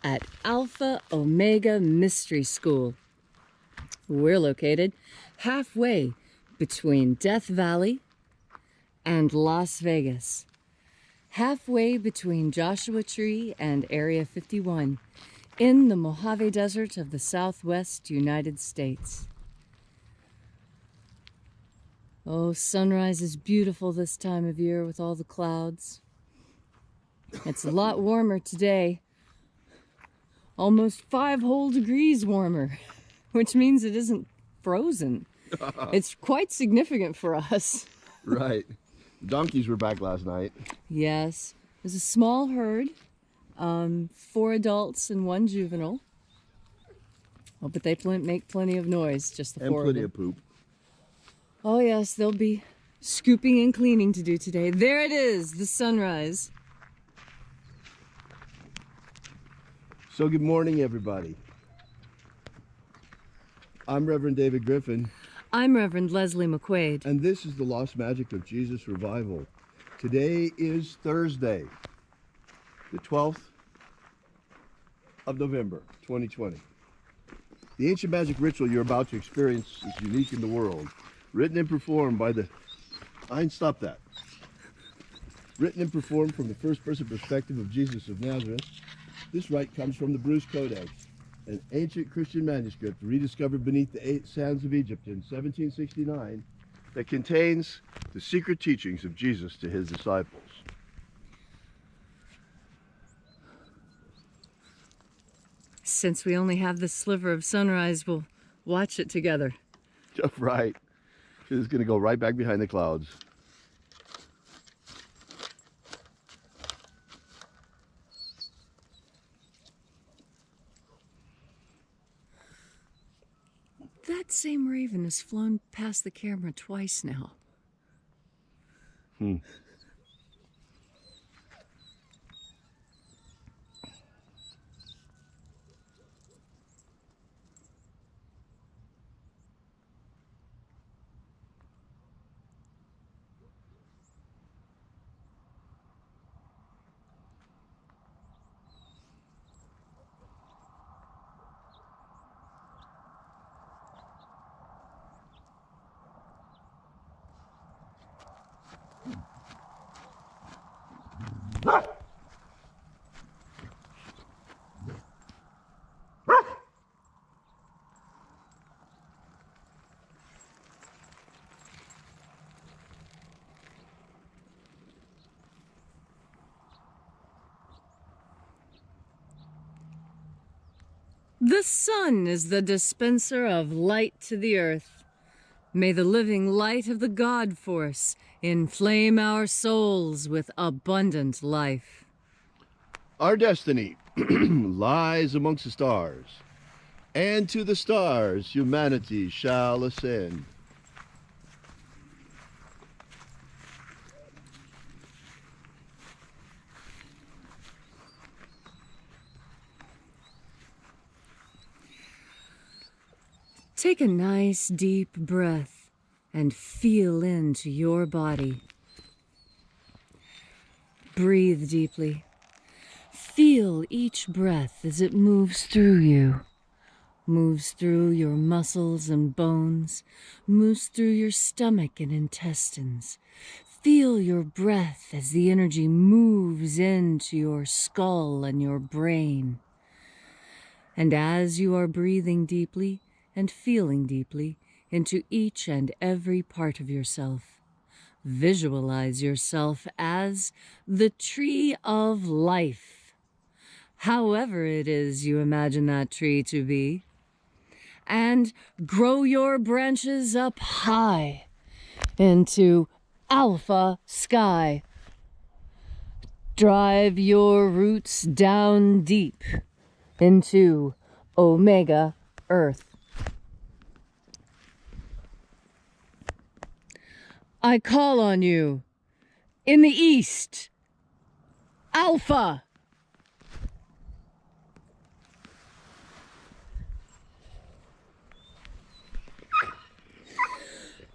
at Alpha Omega Mystery School. We're located halfway between Death Valley and Las Vegas, halfway between Joshua Tree and Area 51, in the Mojave Desert of the Southwest United States. Oh, sunrise is beautiful this time of year with all the clouds. It's a lot warmer today, almost 5 whole degrees warmer, which means it isn't frozen. It's quite significant for us. Right. Donkeys were back last night. Yes. There's a small herd, 4 adults and 1 juvenile. Oh, but they make plenty of noise, just the 4 of them. And plenty of poop. Oh yes, they'll be scooping and cleaning to do today. There it is, the sunrise. So good morning, everybody. I'm Reverend David Griffin. I'm Reverend Leslie McQuaid. And this is the Lost Magic of Jesus Revival. Today is Thursday, the 12th of November, 2020. The ancient magic ritual you're about to experience is unique in the world. Written and performed by the... Stop that. Written and performed from the first-person perspective of Jesus of Nazareth. This rite comes from the Bruce Codex, an ancient Christian manuscript rediscovered beneath the sands of Egypt in 1769 that contains the secret teachings of Jesus to his disciples. Since we only have this sliver of sunrise, we'll watch it together. Right. It's going to go right back behind the clouds. That same raven has flown past the camera twice now. The sun is the dispenser of light to the earth. May the living light of the God force inflame our souls with abundant life. Our destiny lies amongst the stars, and to the stars humanity shall ascend. Take a nice deep breath and feel into your body. Breathe deeply. Feel each breath as it moves through you. Moves through your muscles and bones. Moves through your stomach and intestines. Feel your breath as the energy moves into your skull and your brain. And as you are breathing deeply, and feeling deeply into each and every part of yourself, visualize yourself as the tree of life, however it is you imagine that tree to be, and grow your branches up high into alpha sky. Drive your roots down deep into omega earth. I call on you, in the east, Alpha.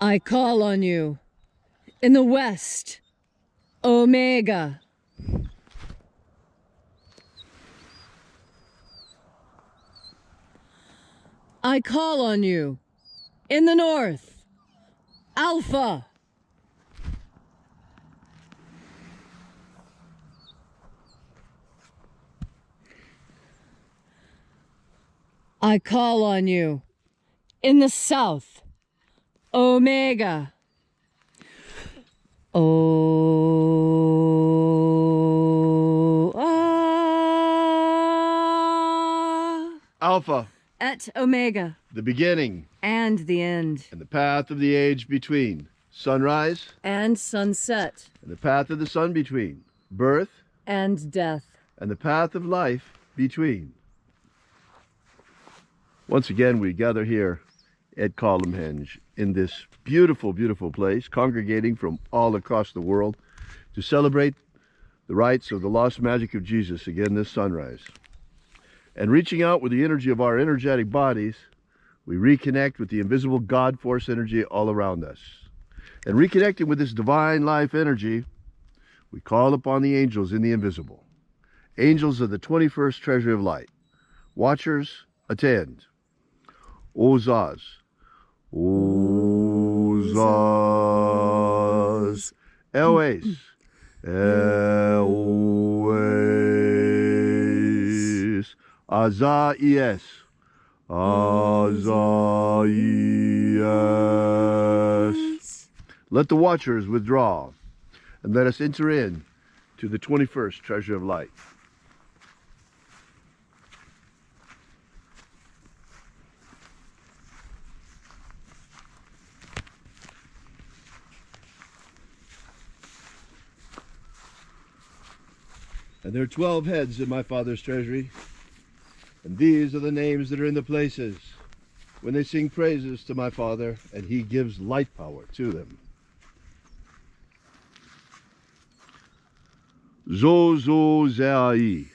I call on you, in the west, Omega. I call on you. In the north, Alpha. I call on you. In the south, Omega. Alpha, Et Omega. the beginning And the end. and the path of the age between. Sunrise And sunset. and the path of the sun between. Birth And death. and the path of life between. Once again, we gather here at Columhenge in this beautiful, beautiful place, congregating from all across the world to celebrate the rites of the lost magic of Jesus again this sunrise. And reaching out with the energy of our energetic bodies, we reconnect with the invisible God force energy all around us. And reconnecting with this divine life energy, we call upon the angels in the invisible. Angels of the 21st treasure of light. Watchers, attend. Ozaz. Ozaz. Elwes. Elwes. Azaies. Azaies. Let the watchers withdraw, and let us enter in to the 21st treasure of light. And there are 12 heads in my Father's treasury, and these are the names that are in the places when they sing praises to my Father, and he gives light power to them. Zozo Zeai.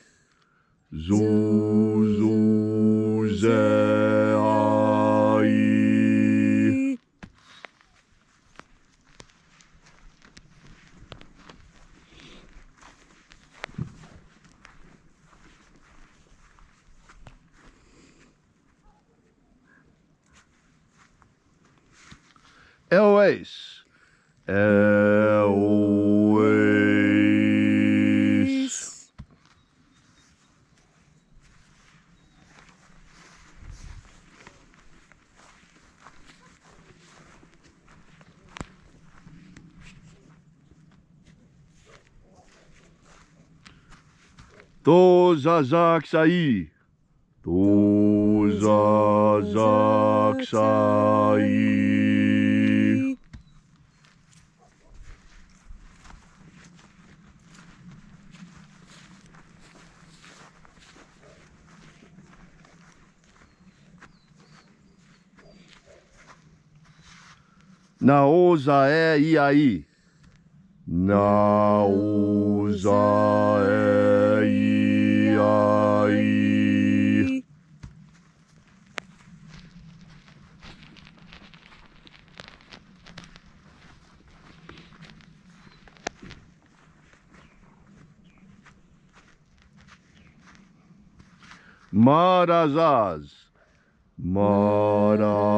Zozo Zeai. Elwes. Elwes. Tozazaksai. Tozazaksai. Naozae iai. Naozae iai. Marazaz. Marazaz.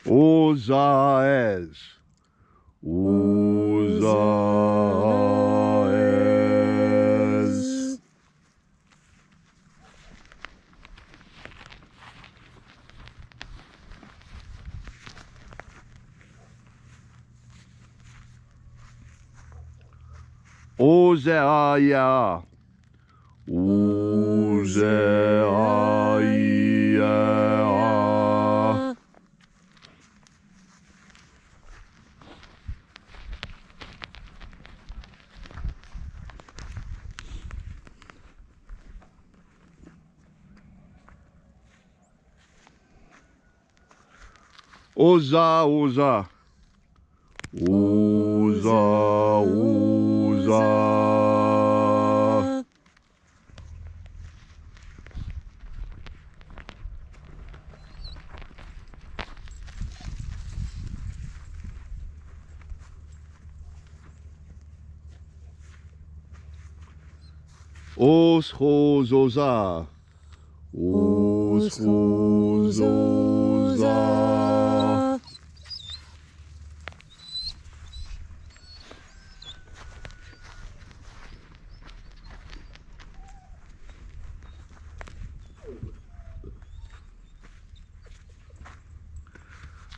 Ozaes. Ozaes. Ozeaya. Ozeaya. Oza, Oza. Oza, Oza. Os ho zoza. Os ho zoza.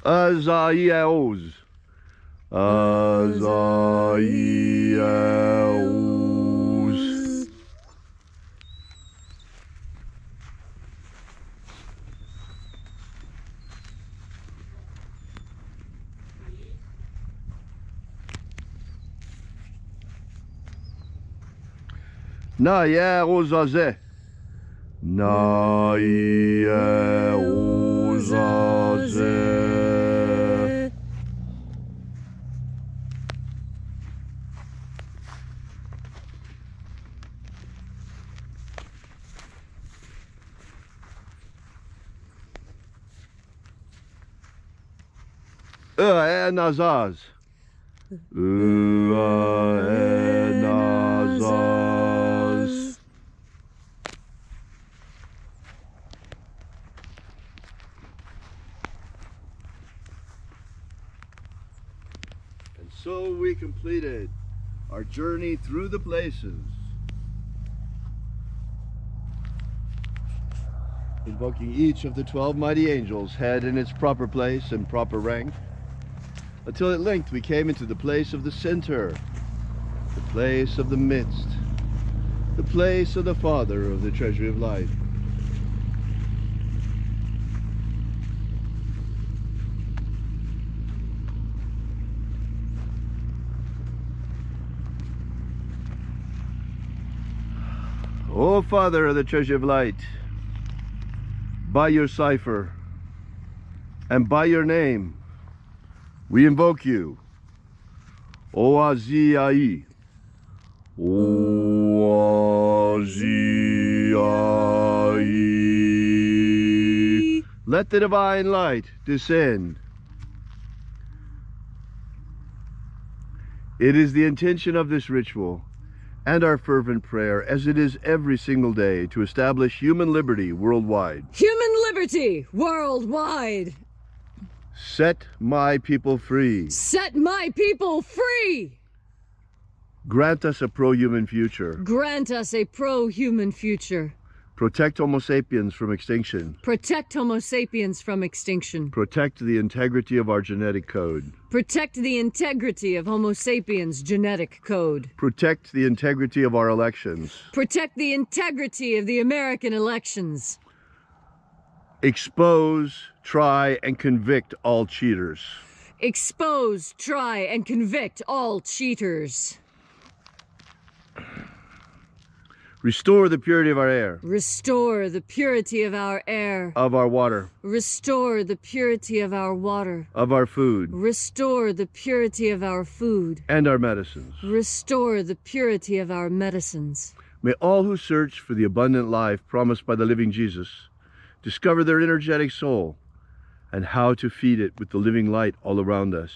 Azaios. Azaios. Na ye ozaze. Na ye ozaze. Enazaz. Enazaz. And so we completed our journey through the places, invoking each of the 12 mighty angels, head in its proper place and proper rank, until at length we came into the place of the center, the place of the midst, the place of the Father of the treasury of light. O Father of the treasury of light, by your cipher and by your name, we invoke you. Oaziai. Oaziai. Let the divine light descend. It is the intention of this ritual and our fervent prayer, as it is every single day, to establish human liberty worldwide. Human liberty worldwide. Set my people free. Set my people free. Grant us a pro-human future. Grant us a pro-human future. Protect Homo sapiens from extinction. Protect Homo sapiens from extinction. Protect the integrity of our genetic code. Protect the integrity of Homo sapiens' genetic code. Protect the integrity of our elections. Protect the integrity of the American elections. Expose, try, and convict all cheaters. Expose, try, and convict all cheaters. Restore the purity of our air. Restore the purity of our air. Of our water. Restore the purity of our water. Of our food. Restore the purity of our food. And our medicines. Restore the purity of our medicines. May all who search for the abundant life promised by the living Jesus discover their energetic soul and how to feed it with the living light all around us.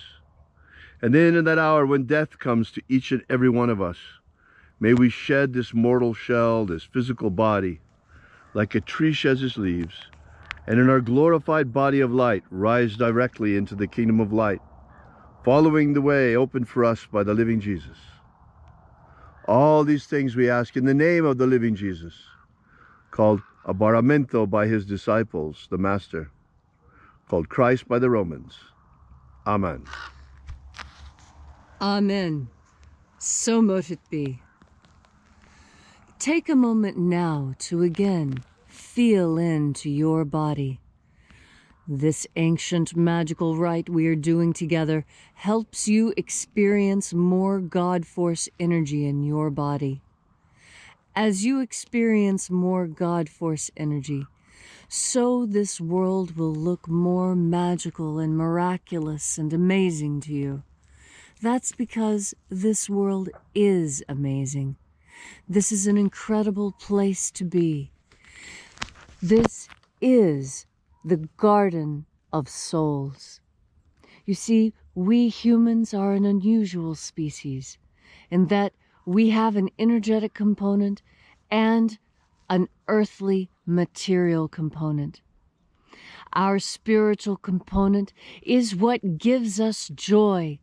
And then in that hour when death comes to each and every one of us, may we shed this mortal shell, this physical body, like a tree sheds its leaves, and in our glorified body of light rise directly into the kingdom of light, following the way opened for us by the living Jesus. All these things we ask in the name of the living Jesus, called Abaramento by his disciples, the Master, called Christ by the Romans. Amen. Amen. So mote it be. Take a moment now to again feel into your body. This ancient magical rite we are doing together helps you experience more God Force energy in your body. As you experience more God Force energy, so this world will look more magical and miraculous and amazing to you. That's because this world is amazing. This is an incredible place to be. This is the Garden of Souls. You see, we humans are an unusual species in that we have an energetic component and an earthly material component. Our spiritual component is what gives us joy,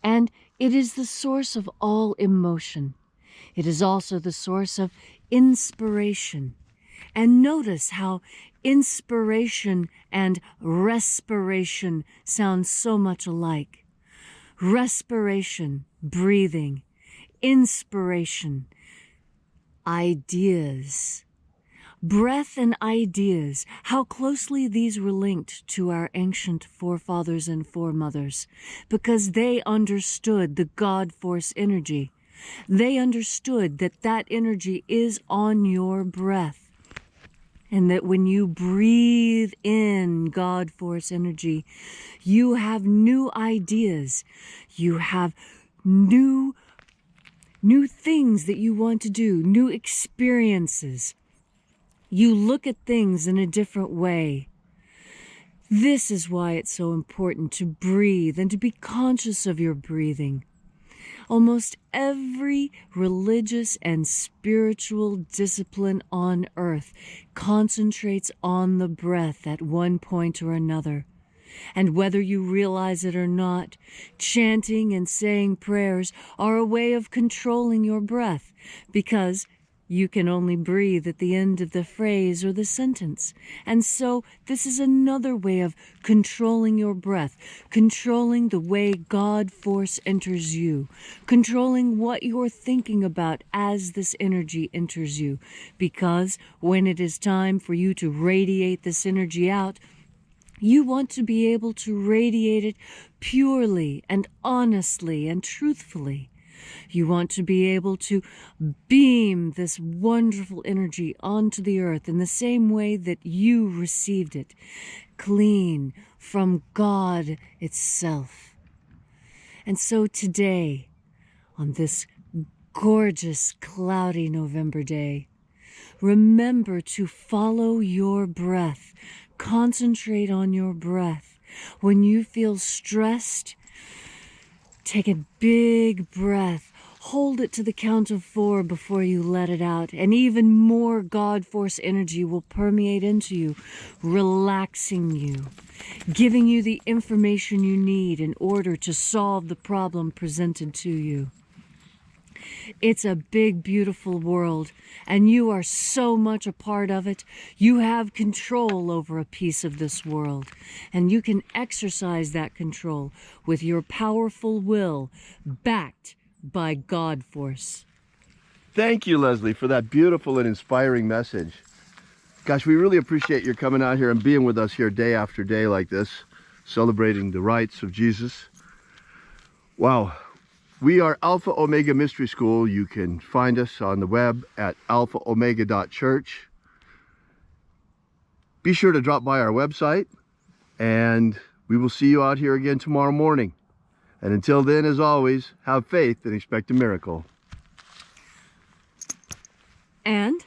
and it is the source of all emotion. It is also the source of inspiration. And notice how inspiration and respiration sound so much alike. Respiration, breathing. Inspiration, ideas. Breath and ideas, how closely these were linked to our ancient forefathers and foremothers, because they understood the God force energy. They understood that that energy is on your breath, and that when you breathe in God force energy, you have new ideas. You have new things that you want to do, new experiences. You look at things in a different way. This is why it's so important to breathe and to be conscious of your breathing. Almost every religious and spiritual discipline on earth concentrates on the breath at one point or another. And whether you realize it or not, chanting and saying prayers are a way of controlling your breath, because you can only breathe at the end of the phrase or the sentence. And so this is another way of controlling your breath, controlling the way God force enters you, controlling what you're thinking about as this energy enters you. Because when it is time for you to radiate this energy out, you want to be able to radiate it purely and honestly and truthfully. You want to be able to beam this wonderful energy onto the earth in the same way that you received it, clean from God itself. And so today, on this gorgeous, cloudy November day, remember to follow your breath. Concentrate on your breath. When you feel stressed, take a big breath. Hold it to the count of 4 before you let it out. And even more God force energy will permeate into you, relaxing you, giving you the information you need in order to solve the problem presented to you. It's a big, beautiful world, and you are so much a part of it. You have control over a piece of this world, and you can exercise that control with your powerful will, backed by God force. Thank you, Leslie, for that beautiful and inspiring message. Gosh, we really appreciate your coming out here and being with us here day after day like this, celebrating the rights of Jesus. Wow. We are Alpha Omega Mystery School. You can find us on the web at alphaomega.church. Be sure to drop by our website, and we will see you out here again tomorrow morning. And until then, as always, have faith and expect a miracle. And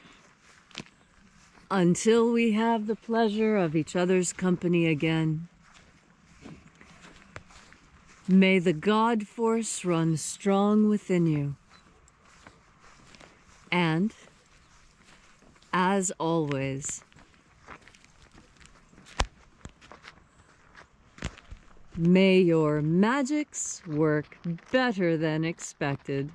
until we have the pleasure of each other's company again, may the God force run strong within you. And, as always, may your magics work better than expected.